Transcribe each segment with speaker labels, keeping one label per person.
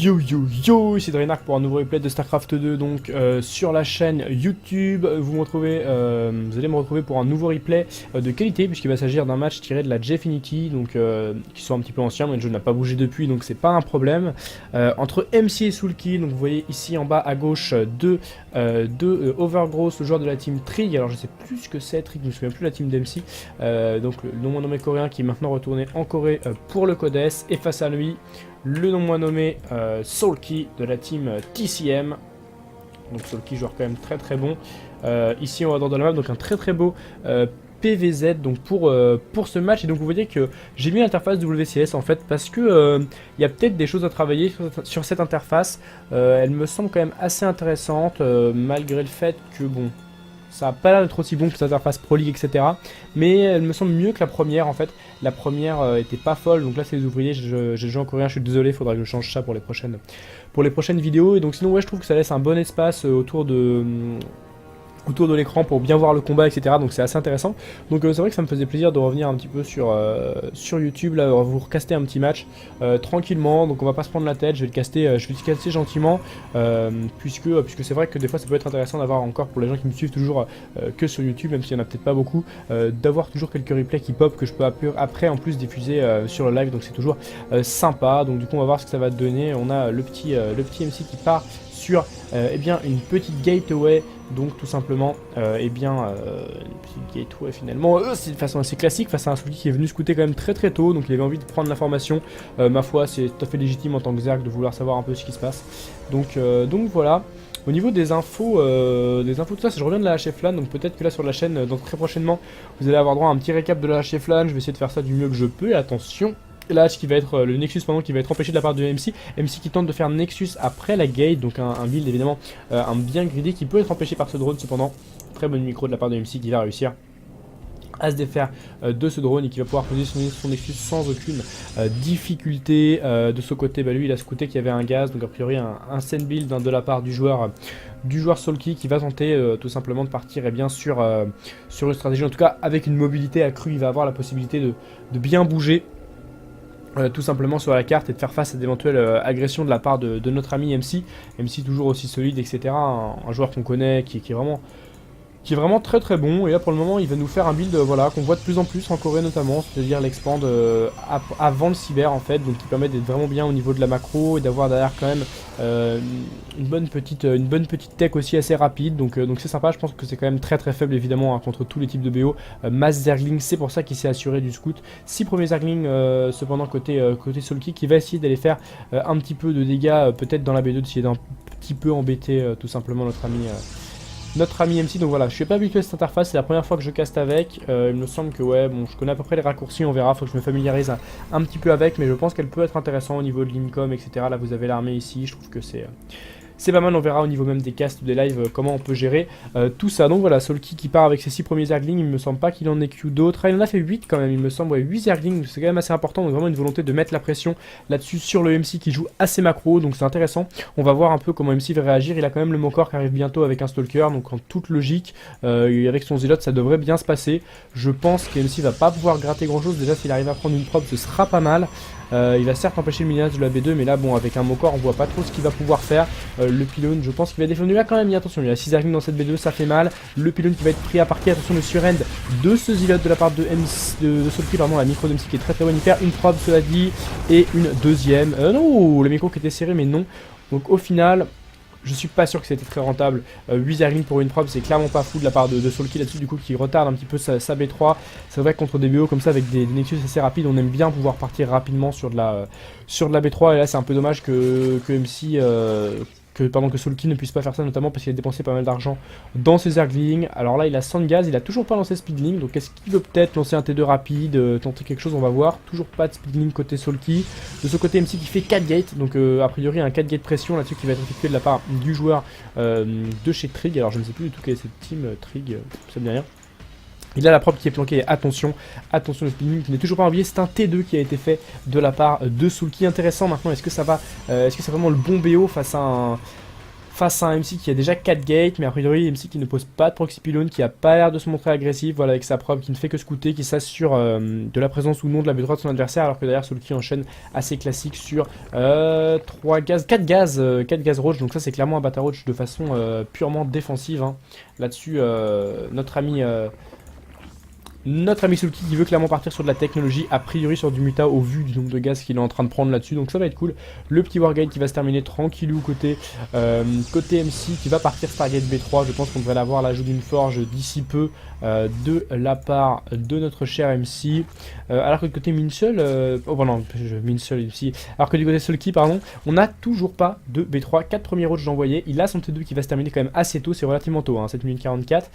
Speaker 1: Yo yo yo, ici Draenark pour un nouveau replay de StarCraft 2 donc sur la chaîne YouTube. Vous allez me retrouver pour un nouveau replay de qualité puisqu'il va s'agir d'un match tiré de la Gfinity donc qui sont un petit peu anciens, mais le jeu n'a pas bougé depuis donc c'est pas un problème. Entre MC et Soulki, donc vous voyez ici en bas à gauche deux Overgrowth, le joueur de la team Trig. Alors je sais plus ce que c'est Trig, je me souviens plus de la team d'MC. Donc le non moins nommé coréen qui est maintenant retourné en Corée pour le Codes, et face à lui le non moins nommé Soulki de la team TCM. Donc Soulki, joueur quand même très très bon. Ici on va dans la map, donc un très beau PVZ donc pour ce match. Et donc vous voyez que j'ai mis l'interface WCS en fait parce que il y a peut-être des choses à travailler sur cette interface. Elle me semble quand même assez intéressante malgré le fait que bon, ça n'a pas l'air d'être aussi bon que cette interface Pro League, etc. Mais elle me semble mieux que la première en fait. La première était pas folle, donc là c'est les ouvriers, j'ai joué en coréen, je suis désolé, il faudra que je change ça pour les prochaines vidéos. Et donc sinon ouais, je trouve que ça laisse un bon espace autour de l'écran pour bien voir le combat, etc. Donc c'est assez intéressant. Donc c'est vrai que ça me faisait plaisir de revenir un petit peu sur YouTube, là, vous recaster un petit match tranquillement. Donc on va pas se prendre la tête, je vais le caster gentiment, puisque c'est vrai que des fois ça peut être intéressant d'avoir encore, pour les gens qui me suivent toujours que sur YouTube, même s'il y en a peut-être pas beaucoup, d'avoir toujours quelques replays qui pop que je peux après en plus diffuser sur le live. Donc c'est toujours sympa. Donc du coup on va voir ce que ça va donner. On a le petit MC qui part sur eh bien une petite gateway, donc tout simplement une petite gateway finalement, c'est de façon assez classique face à un Soulki qui est venu scouter quand même très tout, donc il avait envie de prendre l'information. Ma foi, c'est tout à fait légitime en tant que Zerg de vouloir savoir un peu ce qui se passe. Donc voilà. Au niveau des infos tout ça, je reviens de la HFLAN, donc peut-être que là sur la chaîne, donc très prochainement, vous allez avoir droit à un petit récap de la HFLAN. Je vais essayer de faire ça du mieux que je peux, et attention, là qui va être le Nexus pendant qui va être empêché de la part de MC qui tente de faire Nexus après la gate, donc un build évidemment un bien greedy qui peut être empêché par ce drone. Cependant très bon micro de la part de MC qui va réussir à se défaire de ce drone et qui va pouvoir positionner son Nexus sans aucune difficulté. De ce côté, lui il a scouté qu'il y avait un gaz, donc a priori un send build de la part du joueur Soulki qui va tenter tout simplement de partir sur une stratégie, en tout cas avec une mobilité accrue. Il va avoir la possibilité de bien bouger tout simplement sur la carte et de faire face à d'éventuelles agressions de la part de notre ami MC toujours aussi solide, etc. Un joueur qu'on connaît qui est vraiment très bon. Et là pour le moment il va nous faire un build voilà, qu'on voit de plus en plus en Corée notamment, c'est-à-dire l'expand avant le cyber en fait, donc qui permet d'être vraiment bien au niveau de la macro et d'avoir derrière quand même une bonne petite tech aussi assez rapide. Donc c'est sympa. Je pense que c'est quand même très faible évidemment contre tous les types de BO. Mass Zergling, c'est pour ça qu'il s'est assuré du scout. 6 premiers Zergling cependant côté Soulki, qui va essayer d'aller faire un petit peu de dégâts peut-être dans la B2, d'essayer d'un petit peu embêter tout simplement notre ami MC. Donc voilà, je suis pas habitué à cette interface, c'est la première fois que je caste avec. Il me semble que ouais, bon, je connais à peu près les raccourcis, on verra, faut que je me familiarise un petit peu avec, mais je pense qu'elle peut être intéressante au niveau de l'incom, etc. Là vous avez l'armée ici, je trouve que c'est pas mal. On verra au niveau même des casts ou des lives comment on peut gérer tout ça. Donc voilà, Soulki qui part avec ses 6 premiers Zerglings, il me semble pas qu'il en ait que d'autres. Ah, il en a fait 8 quand même, il me semble, ouais, 8 Zerglings, c'est quand même assez important. Donc vraiment une volonté de mettre la pression là-dessus sur le MC qui joue assez macro, donc c'est intéressant. On va voir un peu comment MC va réagir. Il a quand même le Mokor qui arrive bientôt avec un Stalker, donc en toute logique, avec son Zealot ça devrait bien se passer. Je pense que MC va pas pouvoir gratter grand chose, déjà s'il arrive à prendre une probe ce sera pas mal. Il va certes empêcher le minage de la B2, mais là bon, avec un Mokor on voit pas trop ce qu'il va pouvoir faire. Le pylône, je pense qu'il va défendre. Là quand même, attention, il y a 6 Zerglings dans cette B2, ça fait mal. Le pylône qui va être pris à parquet, attention le surrend de ce Zealot de la part de Soulki, pardon, la micro de MC qui est très bonne. Il perd une probe cela dit, et une deuxième. Non, le micro qui était serré, mais non. Donc au final, je suis pas sûr que c'était très rentable. 8 Zerglings pour une probe, c'est clairement pas fou de la part de Soulki là-dessus, du coup, qui retarde un petit peu sa B3. C'est vrai que contre des BO comme ça, avec des Nexus assez rapides, on aime bien pouvoir partir rapidement sur de la B3. Et là, c'est un peu dommage que Soulki ne puisse pas faire ça, notamment parce qu'il a dépensé pas mal d'argent dans ses Zerglings. Alors là il a 100 de gaz, il a toujours pas lancé Speedling, donc est-ce qu'il veut peut-être lancer un T2 rapide, tenter quelque chose, on va voir. Toujours pas de Speedling côté Soulki. De ce côté MC qui fait 4 gates, donc a priori un 4 gate pression là-dessus qui va être effectué de la part du joueur de chez Trig. Alors je ne sais plus du tout quelle est cette team Trig, ça me dit rien. Il a la probe qui est planquée, attention, le spinning qui n'est toujours pas envoyé, c'est un T2 qui a été fait de la part de Soulki. Intéressant maintenant, est-ce que c'est vraiment le bon BO face à face à un MC qui a déjà 4 gates, mais a priori MC qui ne pose pas de proxy pylon, qui a pas l'air de se montrer agressif, voilà, avec sa probe, qui ne fait que scouter, qui s'assure de la présence ou non de la B3 de son adversaire, alors que derrière Sulky enchaîne assez classique sur 3 gaz, 4 gaz, 4 gaz roach, donc ça c'est clairement un bata roach de façon purement défensive, hein. Là-dessus notre ami Sulky qui veut clairement partir sur de la technologie, a priori sur du muta au vu du nombre de gaz qu'il est en train de prendre là-dessus, donc ça va être cool. Le petit Wargate qui va se terminer tranquillou côté MC, qui va partir Stargate B3, je pense qu'on devrait l'avoir l'ajout d'une forge d'ici peu de la part de notre cher MC. Alors que du côté Minsel, alors que du côté Sulky, pardon, on n'a toujours pas de B3, 4 premiers roaches d'envoyer, il a son T2 qui va se terminer quand même assez tôt, c'est relativement tôt, hein, 7 minutes 44.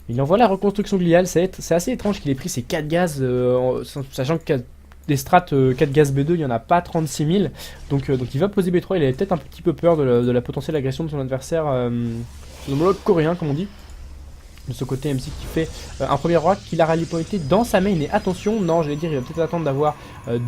Speaker 1: Il envoie la reconstruction gliale, c'est assez étrange qu'il ait pris ces 4 gaz, sachant que des strats 4 gaz B2, il n'y en a pas 36 000. Donc il va poser B3, il avait peut-être un petit peu peur de la potentielle agression de son adversaire, son homologue coréen comme on dit. De ce côté MC qui fait un premier oracle qu'il a rallye pointé dans sa main, et attention, non j'allais dire il va peut-être attendre d'avoir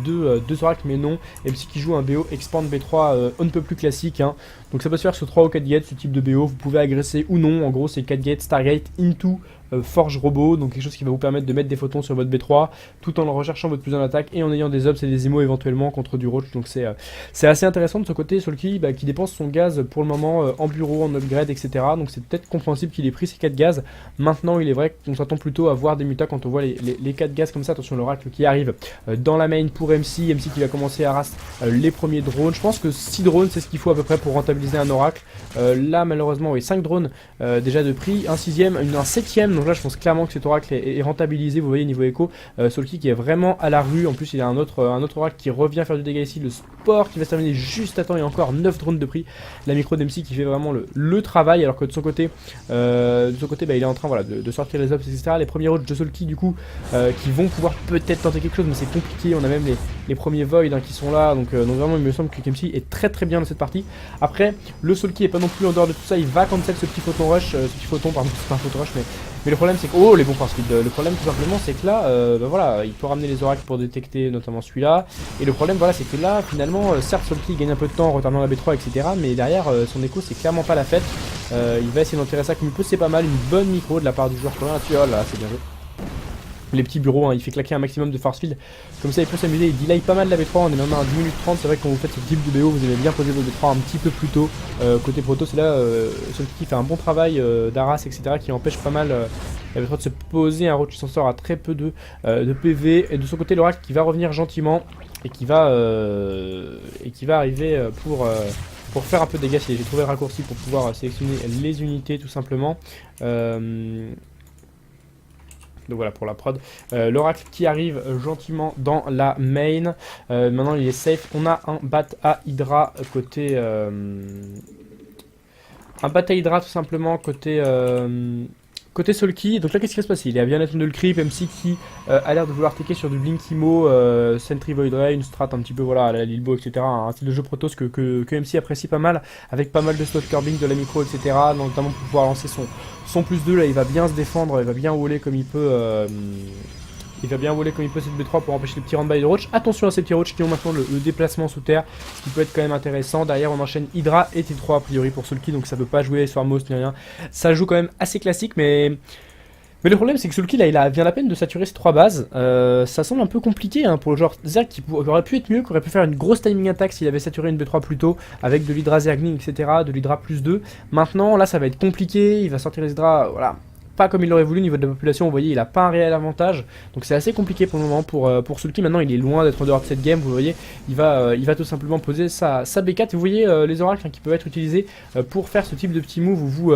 Speaker 1: deux oracles, mais non, MC qui joue un BO expand B3 on ne peut plus classique, hein. Donc ça peut se faire sur 3 ou 4 gates ce type de BO, vous pouvez agresser ou non, en gros c'est 4 gates Stargate into Forge Robot, donc quelque chose qui va vous permettre de mettre des photons sur votre B3 tout en recherchant votre plus en attaque et en ayant des obs et des émos éventuellement contre du roach, donc c'est assez intéressant de ce côté. Sulky qui dépense son gaz pour le moment en bureau, en upgrade, etc. Donc c'est peut-être compréhensible qu'il ait pris ces 4 gaz. Maintenant il est vrai qu'on s'attend plutôt à voir des mutas quand on voit les 4 gaz comme ça. Attention l'oracle qui arrive dans la main pour MC qui va commencer à ras les premiers drones. Je pense que 6 drones c'est ce qu'il faut à peu près pour rentabiliser un oracle. Là malheureusement oui, 5 drones déjà de prix, un 6ème, un 7ème, donc là je pense clairement que cet oracle est rentabilisé. Vous voyez niveau écho, Sulky qui est vraiment à la rue. En plus il y a un autre oracle qui revient faire du dégât ici, le sport qui va se terminer juste à temps, il y a encore 9 drones de prix. La micro d'MC qui fait vraiment le travail, alors que de son côté il est en train de sortir les ops, etc. Les premiers roaches de Sulky du coup qui vont pouvoir peut-être tenter quelque chose, mais c'est compliqué. On a même les premiers void qui sont là, donc vraiment il me semble que MC est très très bien dans cette partie. Après le Sulky est pas non plus en dehors de tout ça, il va cancel ce petit photon rush, ce petit photon pardon, c'est pas un photon rush, mais le problème c'est que, oh les bons force feed, le problème tout simplement c'est que là, voilà, il peut ramener les oracles pour détecter notamment celui-là, et le problème voilà c'est que là finalement, certes Sulky gagne un peu de temps en retardant la B3 etc, mais derrière son écho c'est clairement pas la fête. Il va essayer d'enterrer ça comme il peut, c'est pas mal, une bonne micro de la part du joueur coréen, tu vois là c'est bien joué. Les petits bureaux, il fait claquer un maximum de force field, comme ça il peut s'amuser, il delay pas mal la B3, on est maintenant à 10 minutes 30, c'est vrai que quand vous faites ce type de BO, vous aimez bien poser votre B3 un petit peu plus tôt, côté proto, c'est là Sulky fait un bon travail d'Aras, etc., qui empêche pas mal la B3 de se poser, un roach qui s'en sort à très peu de PV, et de son côté l'oracle qui va revenir gentiment, et qui va arriver pour faire un peu de dégâts. J'ai trouvé le raccourci pour pouvoir sélectionner les unités tout simplement. Donc voilà pour la prod. L'oracle qui arrive gentiment dans la main. Maintenant il est safe. On a un bat à Hydra côté... un bat à Hydra tout simplement côté... côté Sulky. Donc là qu'est-ce qui va se passer? Il y a bien de le creep, MC qui a l'air de vouloir ticker sur du Blinkimo, Sentry Void Ray, une strat un petit peu voilà, à la Lilbo, etc. Un style de jeu Protoss que MC apprécie pas mal, avec pas mal de slot curbing, de la micro, etc. Notamment pour pouvoir lancer son plus 2, là il va bien se défendre, il va bien voler comme il peut. Il va bien voler comme il peut cette B3 pour empêcher les petits round by de roach. Attention à ces petits roach qui ont maintenant le déplacement sous terre, ce qui peut être quand même intéressant. Derrière on enchaîne Hydra et T3 a priori pour Sulky, donc ça peut pas jouer Swarmos ni rien. Ça joue quand même assez classique, mais le problème c'est que Sulky là il a bien la peine de saturer ces 3 bases. Ça semble un peu compliqué pour le joueur Zerg qui aurait pu être mieux, qui aurait pu faire une grosse timing attack s'il avait saturé une B3 plus tôt avec de l'Hydra Zergling, etc. De l'Hydra plus 2. Maintenant là ça va être compliqué, il va sortir les Hydra, voilà. Pas comme il l'aurait voulu au niveau de la population, vous voyez il a pas un réel avantage, donc c'est assez compliqué pour le moment pour Sulky. Maintenant il est loin d'être en dehors de cette game, vous voyez il va tout simplement poser sa B4 et vous voyez les oracles qui peuvent être utilisés pour faire ce type de petit move où vous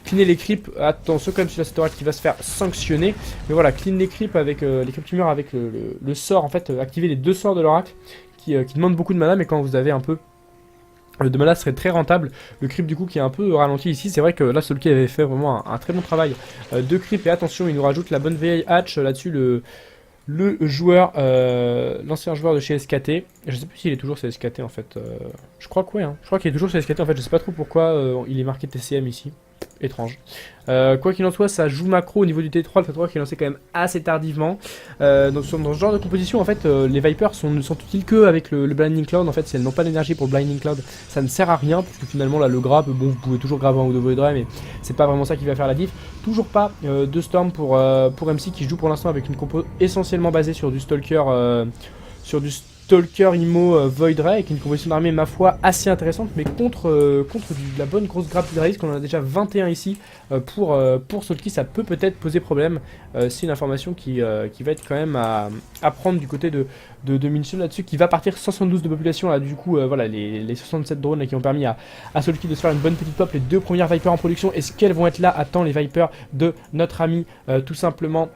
Speaker 1: cleanez les creeps. Attention quand même sur cet oracle qui va se faire sanctionner, mais voilà, clean les creeps avec les creeps tumeurs avec le sort en fait, activer les 2 sorts de l'oracle qui demandent beaucoup de mana, mais quand vous avez un peu de mana serait très rentable. Le creep du coup qui est un peu ralenti ici, c'est vrai que là Sulky avait fait vraiment un très bon travail de creep, et attention il nous rajoute la bonne vieille hatch là-dessus, le joueur, l'ancien joueur de chez SKT, je sais plus s'il est toujours chez SKT en fait, je crois que ouais, je crois qu'il est toujours chez SKT en fait, je sais pas trop pourquoi il est marqué TCM ici, étrange. Quoi qu'il en soit, ça joue macro au niveau du T3, le T3 qui est lancé quand même assez tardivement. Donc dans ce genre de composition, en fait, les Vipers ne sont utiles que avec le Blinding Cloud. En fait, si elles n'ont pas d'énergie pour le Blinding Cloud, ça ne sert à rien, puisque finalement là le grab, bon, vous pouvez toujours grabber un ou deux Void Ray, mais c'est pas vraiment ça qui va faire la diff. Toujours pas de Storm pour MC qui joue pour l'instant avec une compo essentiellement basée sur du Stalker, Immo Void Ray, avec une composition d'armée ma foi assez intéressante, mais contre de la bonne grosse grappe Hydralis, qu'on en a déjà 21 ici. Pour Sulky, ça peut peut-être poser problème. C'est une information qui va être quand même à prendre du côté de Minchon là-dessus, qui va partir 172 de population là. Du coup voilà, les 67 drones là, qui ont permis à Sulky de se faire une bonne petite pop. Les deux premières Vipers en production, est-ce qu'elles vont être là? Attends, les Vipers de notre ami tout simplement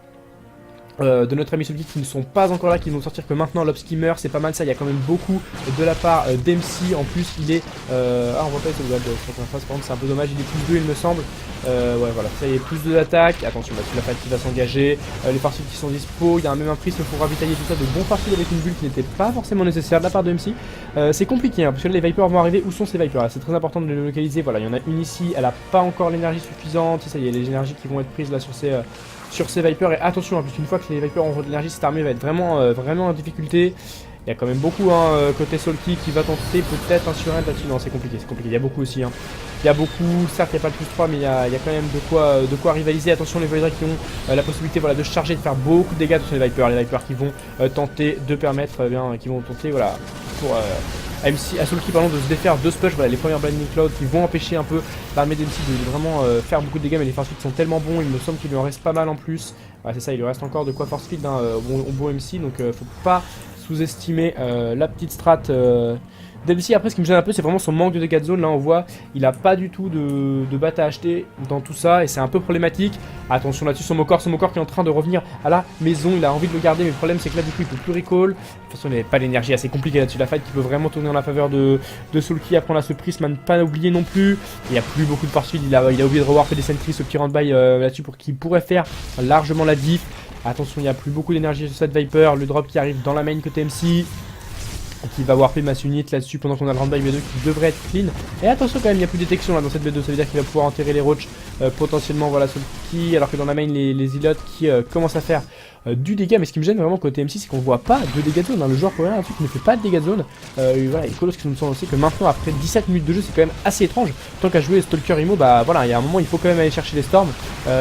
Speaker 1: de notre ami Sulky qui ne sont pas encore là, qui vont sortir que maintenant. L'Obskimmer, c'est pas mal ça, il y a quand même beaucoup de la part d'MC. En plus il est on voit pas les sauvegardes de face, par contre c'est un peu dommage, il est plus 2 il me semble. Ouais voilà, ça y est, plus de l'attaque. Attention, là la faille qui va s'engager, les farcis qui sont dispo, il y a même un prisme pour ravitailler tout ça, de bons farcis avec une bulle qui n'était pas forcément nécessaire de la part de MC. C'est compliqué hein, parce que là, les Vipers vont arriver. Où sont ces Vipers? C'est très important de les localiser. Voilà, il y en a une ici, elle a pas encore l'énergie suffisante, ça y est, les énergies qui vont être prises là sur ces Vipers. Et attention, hein, puisqu'une fois que les Vipers auront de l'énergie, cette armée va être vraiment en difficulté. Il y a quand même beaucoup côté Sulky qui va tenter peut-être un sur un là-dessus. Non, c'est compliqué, il y a beaucoup aussi. Il y a beaucoup, certes il n'y a pas le plus 3, mais il y a quand même de quoi rivaliser. Attention les Void Ray qui ont la possibilité voilà, de charger, de faire beaucoup de dégâts sur les Vipers qui vont tenter de permettre, qui vont tenter voilà, pour à Sulky pardon, de se défaire de Spush. Voilà, les premières Blinding Cloud qui vont empêcher un peu l'armée d'MC de vraiment faire beaucoup de dégâts, mais les force feed sont tellement bons, il me semble qu'il lui en reste pas mal en plus. Ouais, c'est ça, il lui reste encore de quoi force feed au bon MC, donc faut pas sous-estimer la petite strat d'MC. Après, ce qui me gêne un peu, c'est vraiment son manque de dégâts de zone. Là, on voit, il a pas du tout de batte à acheter dans tout ça, et c'est un peu problématique. Attention là-dessus, son Mokor qui est en train de revenir à la maison. Il a envie de le garder, mais le problème, c'est que là, du coup, il peut plus recall. De toute façon, il n'avait pas l'énergie assez compliquée là-dessus. La fight qui peut vraiment tourner en la faveur de Sulky. Après, on a ce prisme à ne pas oublier non plus. Il n'y a plus beaucoup de force field. Il a oublié de rewarper des sentries, ce petit round-by là-dessus pour qu'il pourrait faire largement la diff. Attention, il n'y a plus beaucoup d'énergie sur cette Viper. Le drop qui arrive dans la main côté MC, qui va warper mass unit là-dessus pendant qu'on a le round by B2 qui devrait être clean. Et attention quand même, il n'y a plus de détection là dans cette B2, ça veut dire qu'il va pouvoir enterrer les roach potentiellement, voilà, Sulky, alors que dans la main les ilotes qui commencent à faire du dégât. Mais ce qui me gêne vraiment côté MC, c'est qu'on voit pas de dégâts de zone, hein. Le joueur coréen ne fait pas de dégâts de zone. Voilà, et Kolos qui nous semble aussi que maintenant après 17 minutes de jeu, c'est quand même assez étrange. Tant qu'à jouer Stalker Immo, bah voilà, il y a un moment il faut quand même aller chercher les storms.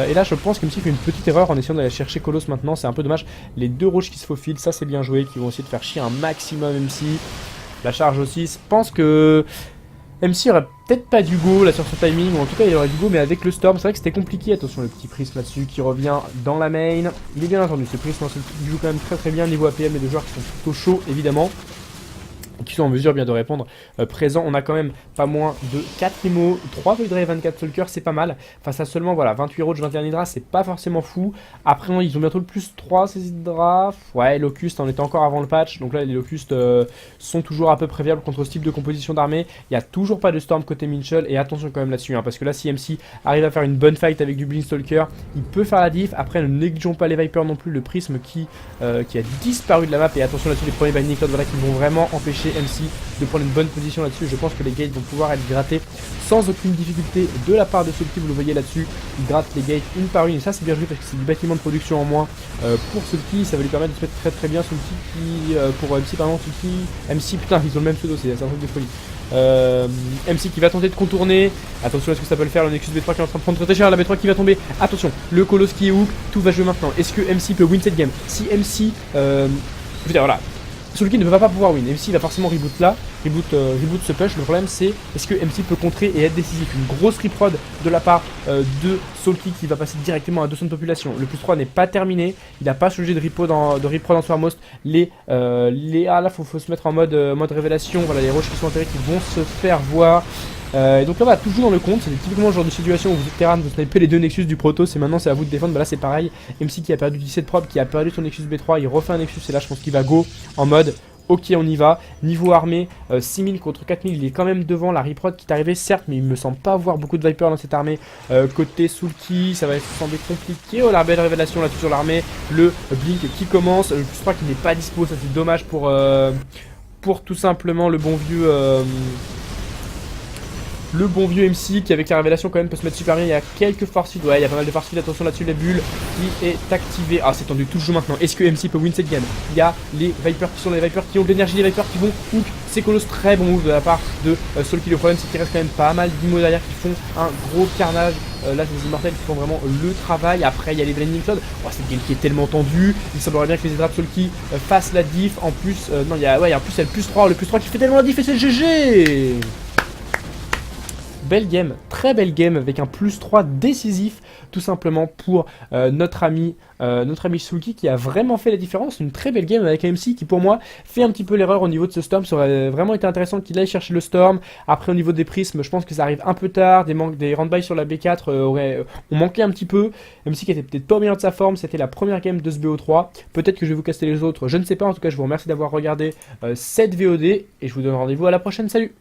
Speaker 1: Et là je pense que MC fait une petite erreur en essayant d'aller chercher Kolos maintenant, c'est un peu dommage. Les deux roches qui se faufilent, ça c'est bien joué, qui vont essayer de faire chier un maximum MC. La charge aussi, je pense que MC aurait peut-être pas du go là sur son timing, ou en tout cas il aurait du go, mais avec le Storm, c'est vrai que c'était compliqué. Attention, le petit prisme là-dessus qui revient dans la main. Il est bien entendu, ce prisme il joue quand même très bien niveau APM, les deux joueurs qui sont plutôt chauds évidemment, qui sont en mesure bien de répondre présent. On a quand même pas moins de 4 Immo, 3 Void Ray et 24 Stalker, c'est pas mal. Face à seulement voilà 28 Roach, 21 Hydra, c'est pas forcément fou. Après ils ont bientôt le plus 3 ces Hydra. Ouais, Locust on était encore avant le patch, donc là les Locust sont toujours à peu près viables contre ce type de composition d'armée. Il n'y a toujours pas de Storm côté Minchel, et attention quand même là-dessus, hein, parce que là si MC arrive à faire une bonne fight avec du Blink Stalker, il peut faire la diff. Après ne négligeons pas les Vipers non plus, le prisme qui a disparu de la map, et attention là-dessus les premiers Binding Cloud, voilà, qui vont vraiment empêcher MC de prendre une bonne position là-dessus. Je pense que les gates vont pouvoir être grattés sans aucune difficulté de la part de Sulky. Vous le voyez là-dessus, il gratte les gates une par une, et ça c'est bien joué parce que c'est du bâtiment de production en moins pour Sulky. Ça va lui permettre de se mettre très bien. Sulky pour MC pardon, Sulky, MC, putain ils ont le même pseudo, c'est un truc de folie. MC qui va tenter de contourner. Attention à ce que ça peut le faire, le Nexus B3 qui est en train de prendre très cher, la B3 qui va tomber. Attention, le Kolos qui est hook, tout va jouer maintenant. Est-ce que MC peut win cette game? Si MC putain voilà, Sulky ne va pas pouvoir win. MC va forcément reboot là, reboot ce push. Le problème c'est, est-ce que MC peut contrer et être décisif? Une grosse reprod de la part de Sulky qui va passer directement à 200 de population. Le plus 3 n'est pas terminé, il n'a pas changé de reprod en Swarmost. Ah là faut se mettre en mode révélation. Voilà les roches qui sont enterrées qui vont se faire voir. Et donc là voilà, toujours dans le compte, c'est typiquement le genre de situation où vous êtes terrain, vous snipez les deux Nexus du Protoss et maintenant c'est à vous de défendre. Bah là c'est pareil, MC qui a perdu 17 prop, qui a perdu son Nexus B3, il refait un Nexus et là je pense qu'il va go en mode ok on y va. Niveau armée, 6000 contre 4000, il est quand même devant la reprod qui est arrivée certes, mais il me semble pas avoir beaucoup de Viper dans cette armée. Côté Sulky, ça va sembler compliqué. Oh la belle révélation là-dessus sur l'armée, le Blink qui commence, le plus 3 qui n'est pas dispo, ça c'est dommage pour tout simplement le bon vieux le bon vieux MC qui avec la révélation quand même peut se mettre super bien. Il y a quelques force feed, ouais il y a pas mal de force feed, attention là-dessus, les bulles qui est activé. Ah c'est tendu, tout joue maintenant. Est-ce que MC peut win cette game? Il y a les Vipers qui sont les Vipers qui ont de l'énergie, les Vipers qui vont hook. C'est colosse, très bon move de la part de Soulki. Le problème c'est qu'il reste quand même pas mal d'immo derrière qui font un gros carnage. Là c'est les immortels qui font vraiment le travail. Après il y a les Blending Cloud. Oh, cette game qui est tellement tendue. Il semblerait bien que les Edrap Soulki fassent la diff. En plus, non il y a, ouais, en plus il y a le plus 3. Le plus 3 qui fait tellement la diff et c'est le GG. Belle game, très belle game avec un plus 3 décisif tout simplement pour notre ami Soulki qui a vraiment fait la différence. Une très belle game avec AMC qui pour moi fait un petit peu l'erreur au niveau de ce Storm. Ça aurait vraiment été intéressant qu'il aille chercher le Storm. Après au niveau des prismes je pense que ça arrive un peu tard. Des round-by sur la B4 ont manqué un petit peu. AMC qui était peut-être pas au meilleur de sa forme. C'était la première game de ce BO3. Peut-être que je vais vous caster les autres, je ne sais pas. En tout cas je vous remercie d'avoir regardé cette VOD et je vous donne rendez-vous à la prochaine. Salut!